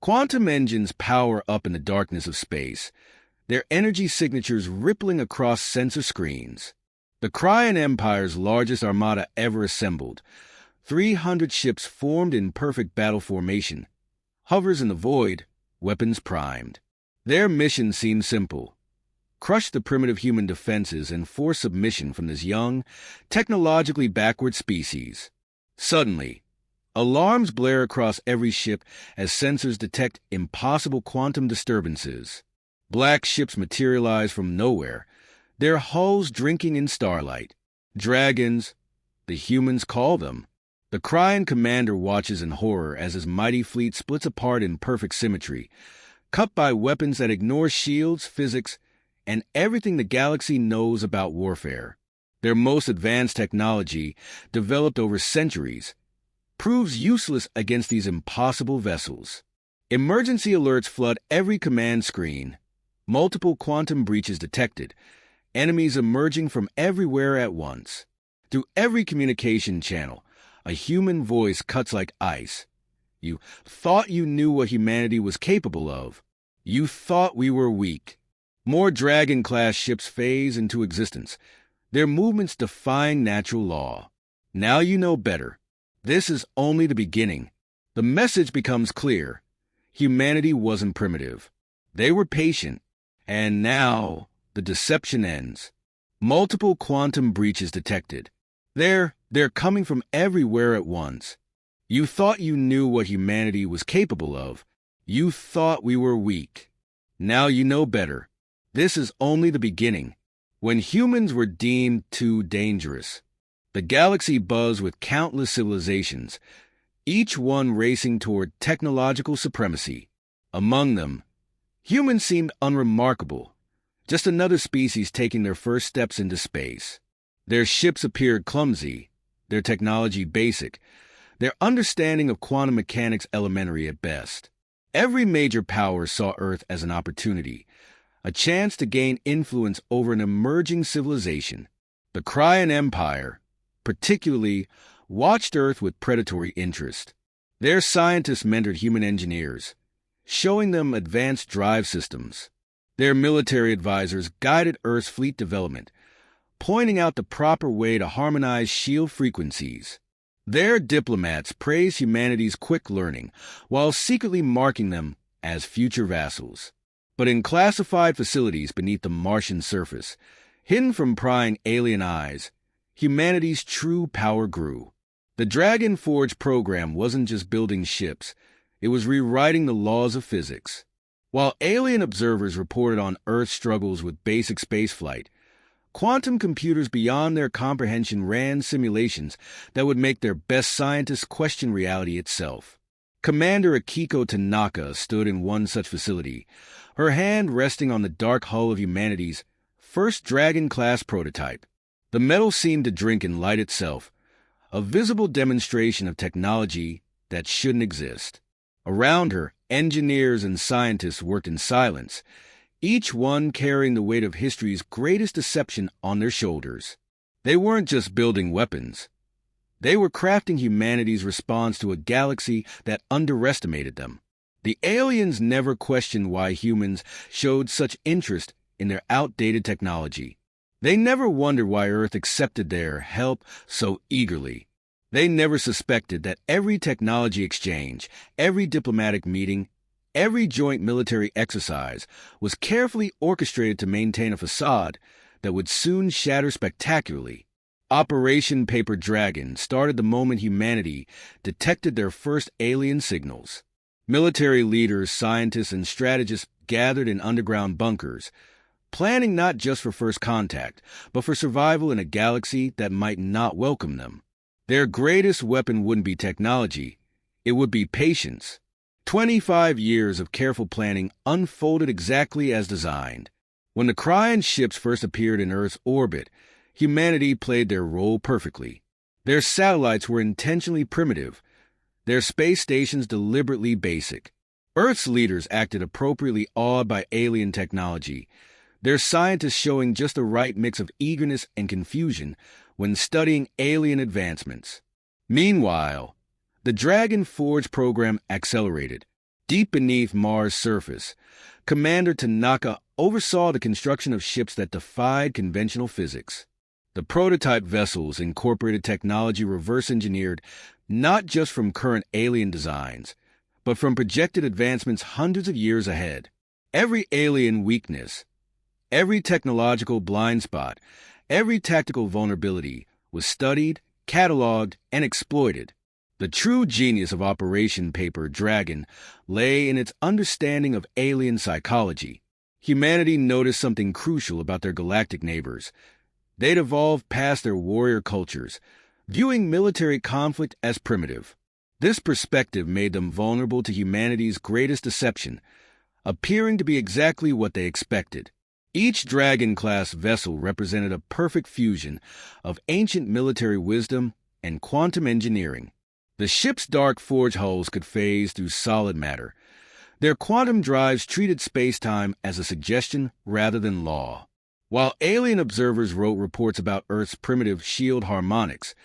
Quantum engines power up in the darkness of space, their energy signatures rippling across sensor screens. The Crian Empire's largest armada ever assembled, 300 ships formed in perfect battle formation, hovers in the void, weapons primed. Their mission seems simple: crush the primitive human defenses and force submission from this young, technologically backward species. Suddenly, alarms blare across every ship as sensors detect impossible quantum disturbances. Black ships materialize from nowhere, their hulls drinking in starlight. Dragons, the humans call them. The Crian commander watches in horror as his mighty fleet splits apart in perfect symmetry, cut by weapons that ignore shields, physics, and everything the galaxy knows about warfare. Their most advanced technology, developed over centuries, proves useless against these impossible vessels. Emergency alerts flood every command screen. Multiple quantum breaches detected, enemies emerging from everywhere at once. Through every communication channel, a human voice cuts like ice. You thought you knew what humanity was capable of. You thought we were weak. More Dragon-class ships phase into existence, their movements defying natural law. Now you know better. This is only the beginning. The message becomes clear. Humanity wasn't primitive. They were patient. And now the deception ends. Multiple quantum breaches detected. They're coming from everywhere at once. You thought you knew what humanity was capable of. You thought we were weak. Now you know better. This is only the beginning. When humans were deemed too dangerous, the galaxy buzzed with countless civilizations, each one racing toward technological supremacy. Among them, humans seemed unremarkable, just another species taking their first steps into space. Their ships appeared clumsy, their technology basic, their understanding of quantum mechanics elementary at best. Every major power saw Earth as an opportunity, a chance to gain influence over an emerging civilization. The Crian Empire, particularly, watched Earth with predatory interest. Their scientists mentored human engineers, showing them advanced drive systems. Their military advisors guided Earth's fleet development, pointing out the proper way to harmonize shield frequencies. Their diplomats praised humanity's quick learning, while secretly marking them as future vassals. But in classified facilities beneath the Martian surface, hidden from prying alien eyes, humanity's true power grew. The Dragon Forge program wasn't just building ships, it was rewriting the laws of physics. While alien observers reported on Earth's struggles with basic spaceflight, quantum computers beyond their comprehension ran simulations that would make their best scientists question reality itself. Commander Akiko Tanaka stood in one such facility, her hand resting on the dark hull of humanity's first Dragon-class prototype. The metal seemed to drink in light itself, a visible demonstration of technology that shouldn't exist. Around her, engineers and scientists worked in silence, each one carrying the weight of history's greatest deception on their shoulders. They weren't just building weapons. They were crafting humanity's response to a galaxy that underestimated them. The aliens never questioned why humans showed such interest in their outdated technology. They never wondered why Earth accepted their help so eagerly. They never suspected that every technology exchange, every diplomatic meeting, every joint military exercise was carefully orchestrated to maintain a facade that would soon shatter spectacularly. Operation Paper Dragon started the moment humanity detected their first alien signals. Military leaders, scientists, and strategists gathered in underground bunkers, planning not just for first contact, but for survival in a galaxy that might not welcome them. Their greatest weapon wouldn't be technology, it would be patience. 25 years of careful planning unfolded exactly as designed. When the Crian ships first appeared in Earth's orbit, humanity played their role perfectly. Their satellites were intentionally primitive, their space stations deliberately basic. Earth's leaders acted appropriately awed by alien technology, their scientists showing just the right mix of eagerness and confusion when studying alien advancements. Meanwhile, the Dragon Forge program accelerated. Deep beneath Mars' surface, Commander Tanaka oversaw the construction of ships that defied conventional physics. The prototype vessels incorporated technology reverse-engineered not just from current alien designs, but from projected advancements hundreds of years ahead. Every alien weakness, every technological blind spot, every tactical vulnerability was studied, cataloged, and exploited. The true genius of Operation Paper Dragon lay in its understanding of alien psychology. Humanity noticed something crucial about their galactic neighbors. They'd evolved past their warrior cultures, viewing military conflict as primitive. This perspective made them vulnerable to humanity's greatest deception, appearing to be exactly what they expected. Each Dragon-class vessel represented a perfect fusion of ancient military wisdom and quantum engineering. The ship's dark forge hulls could phase through solid matter. Their quantum drives treated space-time as a suggestion rather than law. While alien observers wrote reports about Earth's primitive shield harmonics,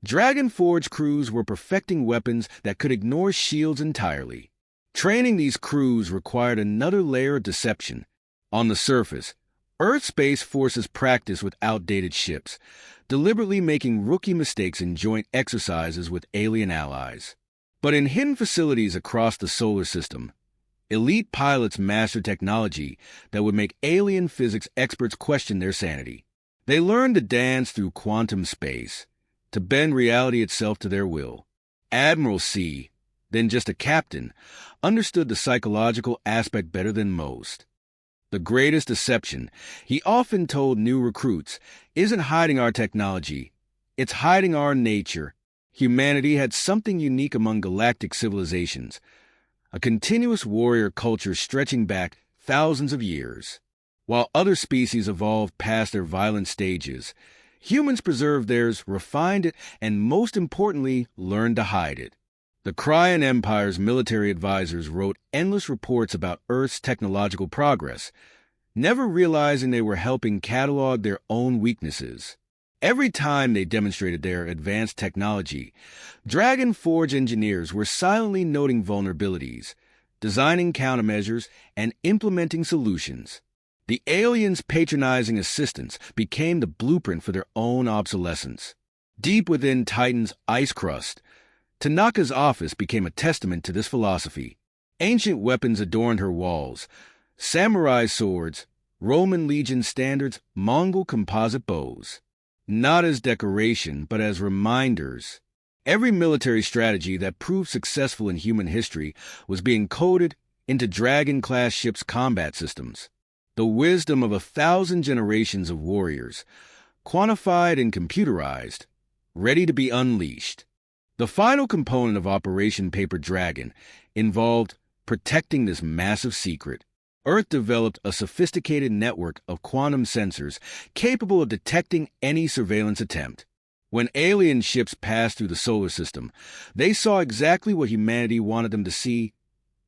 Dragon Forge crews were perfecting weapons that could ignore shields entirely. Training these crews required another layer of deception. On the surface, Earth Space Forces practice with outdated ships, deliberately making rookie mistakes in joint exercises with alien allies. But in hidden facilities across the solar system, elite pilots mastered technology that would make alien physics experts question their sanity. They learned to dance through quantum space, to bend reality itself to their will. Admiral C, then just a captain, understood the psychological aspect better than most. The greatest deception, he often told new recruits, isn't hiding our technology, it's hiding our nature. Humanity had something unique among galactic civilizations, a continuous warrior culture stretching back thousands of years. While other species evolved past their violent stages, humans preserved theirs, refined it, and most importantly, learned to hide it. The Crian Empire's military advisors wrote endless reports about Earth's technological progress, never realizing they were helping catalog their own weaknesses. Every time they demonstrated their advanced technology, Dragon Forge engineers were silently noting vulnerabilities, designing countermeasures, and implementing solutions. The aliens' patronizing assistance became the blueprint for their own obsolescence. Deep within Titan's ice crust, Tanaka's office became a testament to this philosophy. Ancient weapons adorned her walls: samurai swords, Roman legion standards, Mongol composite bows. Not as decoration, but as reminders. Every military strategy that proved successful in human history was being coded into Dragon-class ships' combat systems. The wisdom of 1,000 generations of warriors, quantified and computerized, ready to be unleashed. The final component of Operation Paper Dragon involved protecting this massive secret. Earth developed a sophisticated network of quantum sensors capable of detecting any surveillance attempt. When alien ships passed through the solar system, they saw exactly what humanity wanted them to see: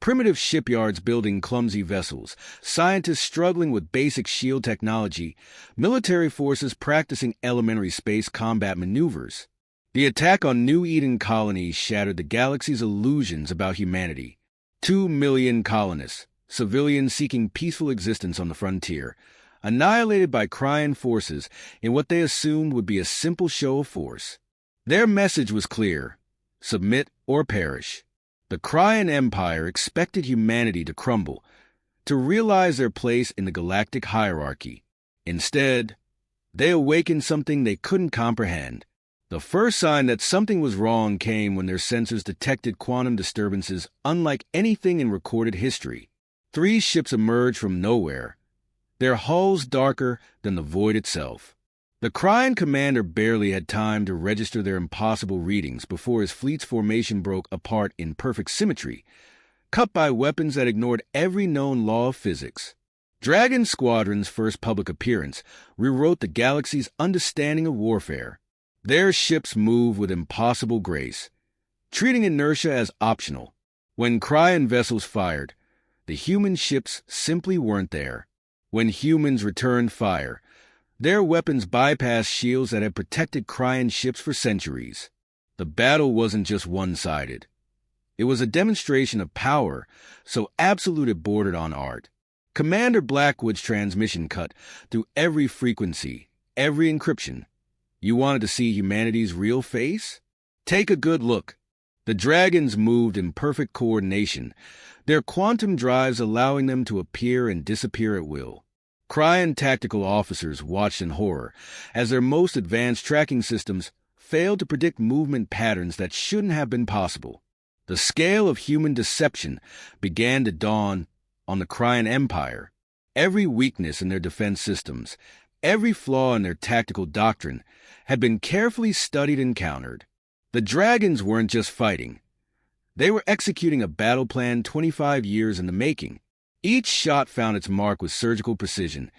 primitive shipyards building clumsy vessels, scientists struggling with basic shield technology, military forces practicing elementary space combat maneuvers. The attack on New Eden colonies shattered the galaxy's illusions about humanity. 2 million colonists, civilians seeking peaceful existence on the frontier, annihilated by Crian forces in what they assumed would be a simple show of force. Their message was clear: submit or perish. The Crian Empire expected humanity to crumble, to realize their place in the galactic hierarchy. Instead, they awakened something they couldn't comprehend. The first sign that something was wrong came when their sensors detected quantum disturbances unlike anything in recorded history. 3 ships emerged from nowhere, their hulls darker than the void itself. The Crian commander barely had time to register their impossible readings before his fleet's formation broke apart in perfect symmetry, cut by weapons that ignored every known law of physics. Dragon Squadron's first public appearance rewrote the galaxy's understanding of warfare. Their ships moved with impossible grace, treating inertia as optional. When Crian vessels fired, the human ships simply weren't there. When humans returned fire, their weapons bypassed shields that had protected Crian ships for centuries. The battle wasn't just one-sided. It was a demonstration of power, so absolute it bordered on art. Commander Blackwood's transmission cut through every frequency, every encryption. You wanted to see humanity's real face? Take a good look. The dragons moved in perfect coordination, their quantum drives allowing them to appear and disappear at will. Crian tactical officers watched in horror as their most advanced tracking systems failed to predict movement patterns that shouldn't have been possible. The scale of human deception began to dawn on the Crian Empire. Every weakness in their defense systems, every flaw in their tactical doctrine, had been carefully studied and countered. The dragons weren't just fighting. They were executing a battle plan 25 years in the making. Each shot found its mark with surgical precision.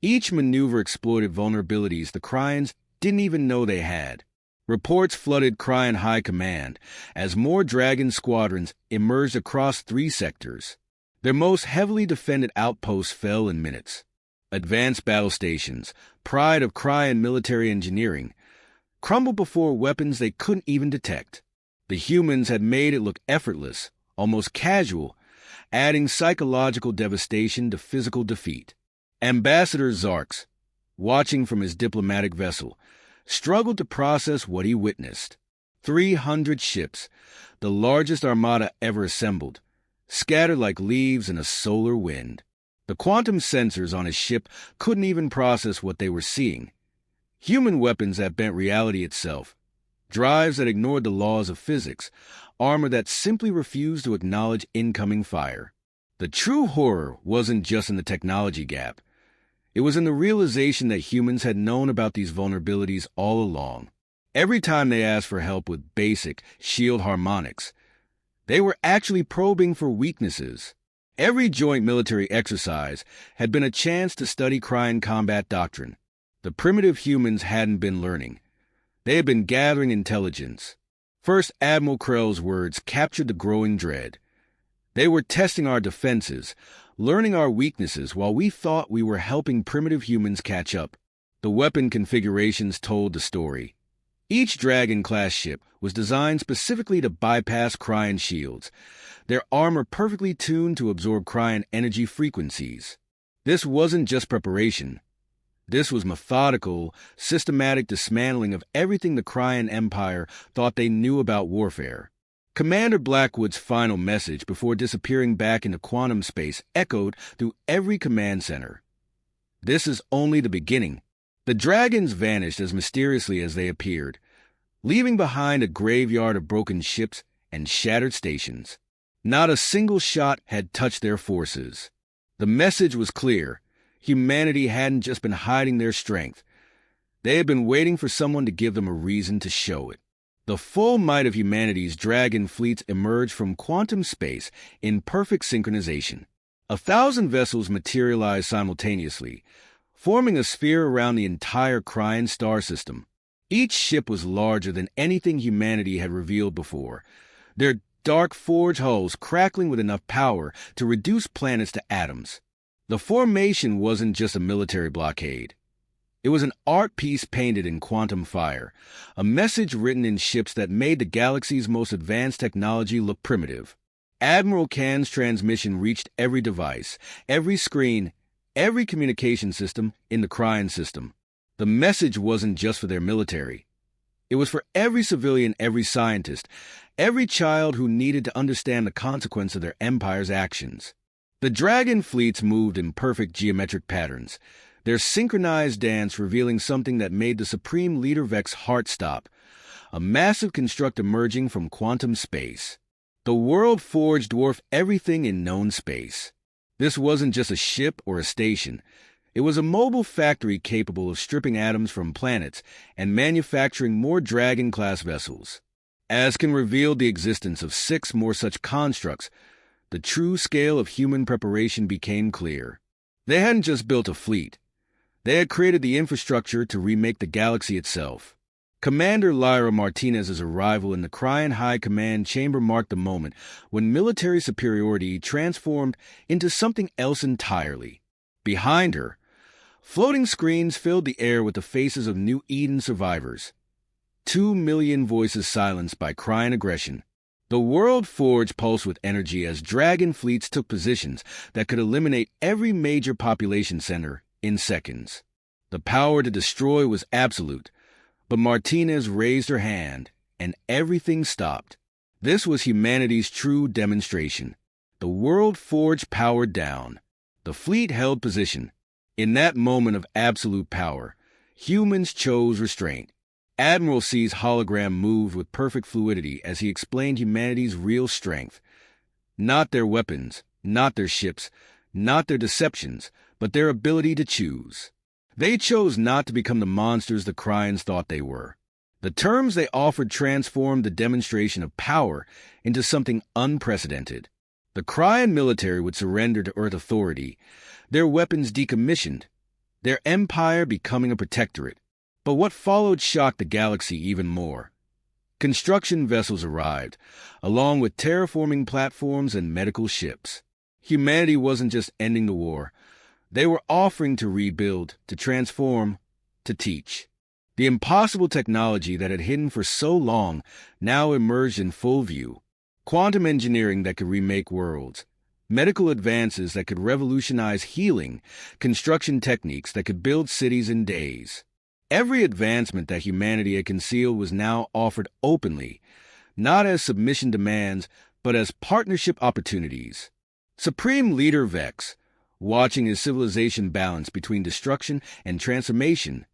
Each maneuver exploited vulnerabilities the Crians didn't even know they had. Reports flooded Crian High Command as more dragon squadrons emerged across 3 sectors. Their most heavily defended outposts fell in minutes. Advanced battle stations, pride of Crian military engineering, crumbled before weapons they couldn't even detect. The humans had made it look effortless, almost casual, adding psychological devastation to physical defeat. Ambassador Zarks, watching from his diplomatic vessel, struggled to process what he witnessed. 300 ships, the largest armada ever assembled, scattered like leaves in a solar wind. The quantum sensors on his ship couldn't even process what they were seeing. Human weapons that bent reality itself, drives that ignored the laws of physics, armor that simply refused to acknowledge incoming fire. The true horror wasn't just in the technology gap. It was in the realization that humans had known about these vulnerabilities all along. Every time they asked for help with basic shield harmonics, they were actually probing for weaknesses. Every joint military exercise had been a chance to study Crian combat doctrine. The primitive humans hadn't been learning. They had been gathering intelligence. First Admiral Krell's words captured the growing dread. They were testing our defenses, learning our weaknesses while we thought we were helping primitive humans catch up. The weapon configurations told the story. Each Dragon-class ship was designed specifically to bypass Crian shields, their armor perfectly tuned to absorb Crian energy frequencies. This wasn't just preparation. This was methodical, systematic dismantling of everything the Crian Empire thought they knew about warfare. Commander Blackwood's final message before disappearing back into quantum space echoed through every command center. This is only the beginning. The dragons vanished as mysteriously as they appeared, leaving behind a graveyard of broken ships and shattered stations. Not a single shot had touched their forces. The message was clear. Humanity hadn't just been hiding their strength. They had been waiting for someone to give them a reason to show it. The full might of humanity's dragon fleets emerged from quantum space in perfect synchronization. 1,000 vessels materialized simultaneously, forming a sphere around the entire Crian star system. Each ship was larger than anything humanity had revealed before, their dark forge hulls crackling with enough power to reduce planets to atoms. The formation wasn't just a military blockade. It was an art piece painted in quantum fire, a message written in ships that made the galaxy's most advanced technology look primitive. Admiral Khan's transmission reached every device, every screen, every communication system in the Crian system. The message wasn't just for their military. It was for every civilian, every scientist, every child who needed to understand the consequence of their empire's actions. The dragon fleets moved in perfect geometric patterns, their synchronized dance revealing something that made the Supreme Leader Vex's heart stop, a massive construct emerging from quantum space. The world forge dwarfed everything in known space. This wasn't just a ship or a station. It was a mobile factory capable of stripping atoms from planets and manufacturing more Dragon-class vessels. Askin revealed the existence of 6 more such constructs. The true scale of human preparation became clear. They hadn't just built a fleet. They had created the infrastructure to remake the galaxy itself. Commander Lyra Martinez's arrival in the Crian High Command chamber marked the moment when military superiority transformed into something else entirely. Behind her, floating screens filled the air with the faces of New Eden survivors. 2 million voices silenced by Crian aggression. The world forge pulsed with energy as dragon fleets took positions that could eliminate every major population center in seconds. The power to destroy was absolute, but Martinez raised her hand, and everything stopped. This was humanity's true demonstration. The world forge powered down. The fleet held position. In that moment of absolute power, humans chose restraint. Admiral C's hologram moved with perfect fluidity as he explained humanity's real strength. Not their weapons, not their ships, not their deceptions, but their ability to choose. They chose not to become the monsters the Crians thought they were. The terms they offered transformed the demonstration of power into something unprecedented. The Crian military would surrender to Earth authority, their weapons decommissioned, their empire becoming a protectorate. But what followed shocked the galaxy even more. Construction vessels arrived, along with terraforming platforms and medical ships. Humanity wasn't just ending the war. They were offering to rebuild, to transform, to teach. The impossible technology that had hidden for so long now emerged in full view. Quantum engineering that could remake worlds, medical advances that could revolutionize healing, construction techniques that could build cities in days. Every advancement that humanity had concealed was now offered openly, not as submission demands, but as partnership opportunities. Supreme Leader Vex, watching his civilization balance between destruction and transformation,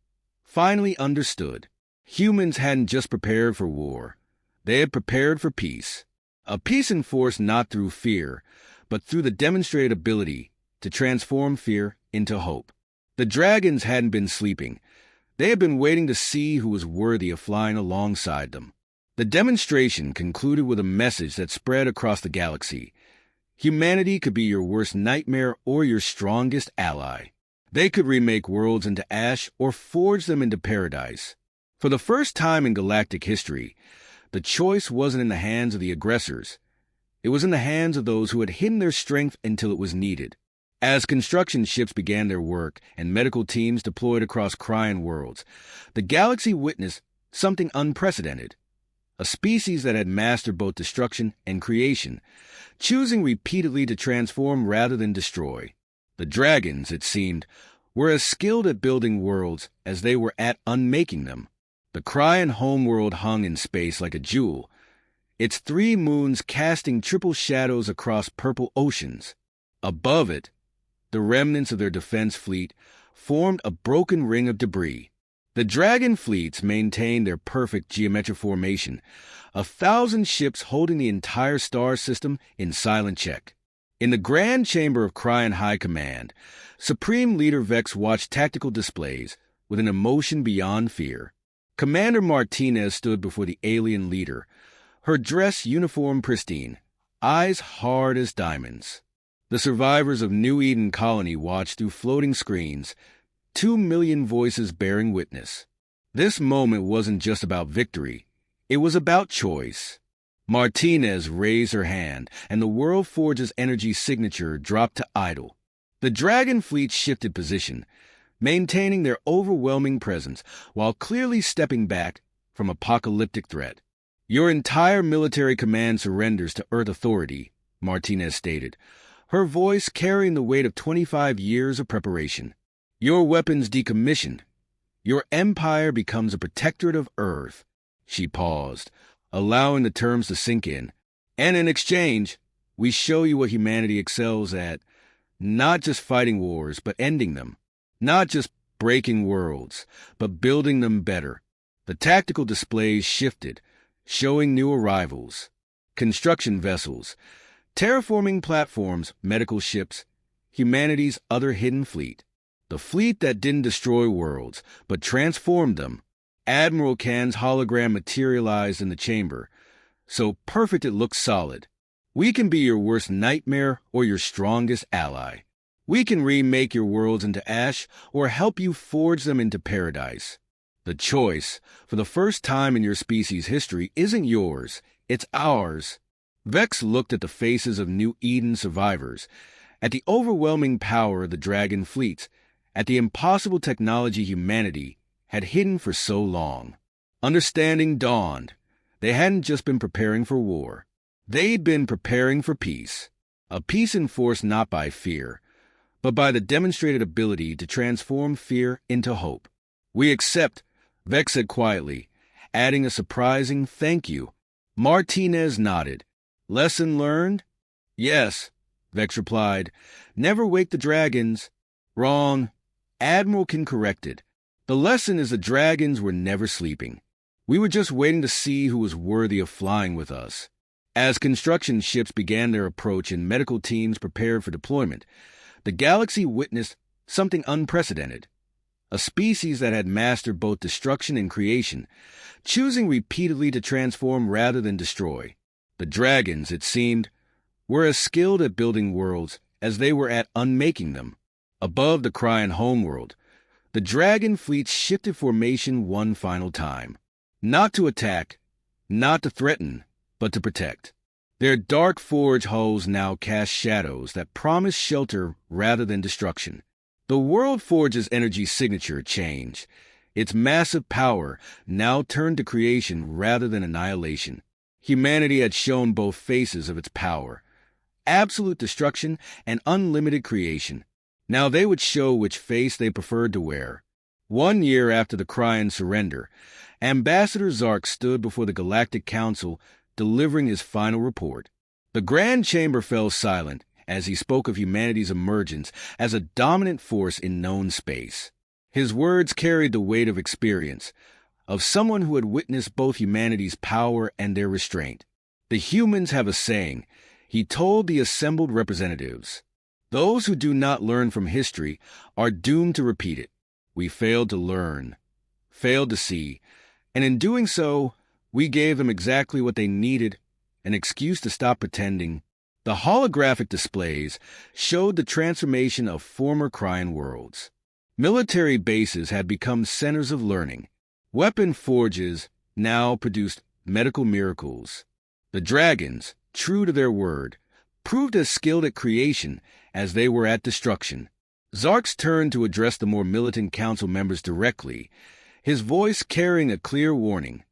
finally understood. Humans hadn't just prepared for war. They had prepared for peace. A peace enforced not through fear, but through the demonstrated ability to transform fear into hope. The dragons hadn't been sleeping. They had been waiting to see who was worthy of flying alongside them. The demonstration concluded with a message that spread across the galaxy. Humanity could be your worst nightmare or your strongest ally. They could remake worlds into ash or forge them into paradise. For the first time in galactic history, the choice wasn't in the hands of the aggressors. It was in the hands of those who had hidden their strength until it was needed. As construction ships began their work and medical teams deployed across Crian worlds, the galaxy witnessed something unprecedented. A species that had mastered both destruction and creation, choosing repeatedly to transform rather than destroy. The dragons, it seemed, were as skilled at building worlds as they were at unmaking them. The Crian homeworld hung in space like a jewel, its 3 moons casting triple shadows across purple oceans. Above it, the remnants of their defense fleet formed a broken ring of debris. The dragon fleets maintained their perfect geometric formation, 1,000 ships holding the entire star system in silent check. In the grand chamber of Crian High Command, Supreme Leader Vex watched tactical displays with an emotion beyond fear. Commander Martinez stood before the alien leader, her dress uniform pristine, eyes hard as diamonds. The survivors of New Eden Colony watched through floating screens, 2 million voices bearing witness. This moment wasn't just about victory. It was about choice. Martinez raised her hand, and the World Forge's energy signature dropped to idle. The Dragon fleet shifted position, maintaining their overwhelming presence while clearly stepping back from apocalyptic threat. Your entire military command surrenders to Earth authority, Martinez stated, her voice carrying the weight of 25 years of preparation. Your weapons decommissioned. Your empire becomes a protectorate of Earth. She paused, allowing the terms to sink in. And in exchange, we show you what humanity excels at, not just fighting wars, but ending them. Not just breaking worlds, but building them better. The tactical displays shifted, showing new arrivals, construction vessels, terraforming platforms, medical ships, humanity's other hidden fleet. The fleet that didn't destroy worlds, but transformed them. Admiral Khan's hologram materialized in the chamber, so perfect it looked solid. We can be your worst nightmare or your strongest ally. We can remake your worlds into ash or help you forge them into paradise. The choice, for the first time in your species' history, isn't yours, it's ours. Vex looked at the faces of New Eden survivors, at the overwhelming power of the dragon fleets, at the impossible technology humanity had hidden for so long. Understanding dawned. They hadn't just been preparing for war. They'd been preparing for peace, a peace enforced not by fear, but by the demonstrated ability to transform fear into hope. "We accept," Vex said quietly, adding a surprising thank you. Martinez nodded. "Lesson learned?" "Yes," Vex replied. "Never wake the dragons." "Wrong." Admiral Kin corrected. "The lesson is the dragons were never sleeping. We were just waiting to see who was worthy of flying with us." As construction ships began their approach and medical teams prepared for deployment, the galaxy witnessed something unprecedented. A species that had mastered both destruction and creation, choosing repeatedly to transform rather than destroy. The dragons, it seemed, were as skilled at building worlds as they were at unmaking them. Above the Crian homeworld, the dragon fleet shifted formation one final time. Not to attack, not to threaten, but to protect. Their dark forge hulls now cast shadows that promised shelter rather than destruction. The World Forge's energy signature changed. Its massive power now turned to creation rather than annihilation. Humanity had shown both faces of its power: absolute destruction and unlimited creation. Now they would show which face they preferred to wear. 1 year after the Crian surrender, Ambassador Zark stood before the Galactic Council delivering his final report. The Grand Chamber fell silent as he spoke of humanity's emergence as a dominant force in known space. His words carried the weight of experience, of someone who had witnessed both humanity's power and their restraint. "The humans have a saying," he told the assembled representatives. "Those who do not learn from history are doomed to repeat it. We failed to learn, failed to see, and in doing so, we gave them exactly what they needed, an excuse to stop pretending." The holographic displays showed the transformation of former Crian worlds. Military bases had become centers of learning. Weapon forges now produced medical miracles. The dragons, true to their word, proved as skilled at creation as they were at destruction. Zark's turned to address the more militant council members directly, his voice carrying a clear warning.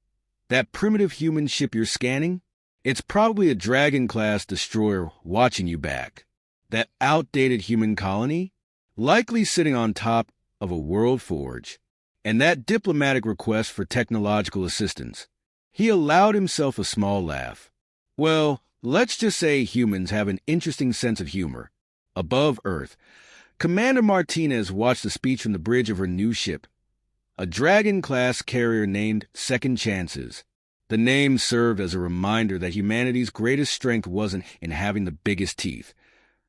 "That primitive human ship you're scanning? It's probably a Dragon-class destroyer watching you back. That outdated human colony? Likely sitting on top of a world forge. And that diplomatic request for technological assistance." He allowed himself a small laugh. "Well, let's just say humans have an interesting sense of humor." Above Earth, Commander Martinez watched the speech from the bridge of her new ship, a Dragon-class carrier named Second Chances. The name served as a reminder that humanity's greatest strength wasn't in having the biggest teeth,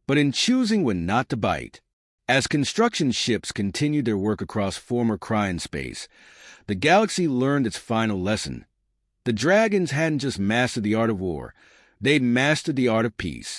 but in choosing when not to bite. As construction ships continued their work across former Crian space, the galaxy learned its final lesson. The dragons hadn't just mastered the art of war, they'd mastered the art of peace.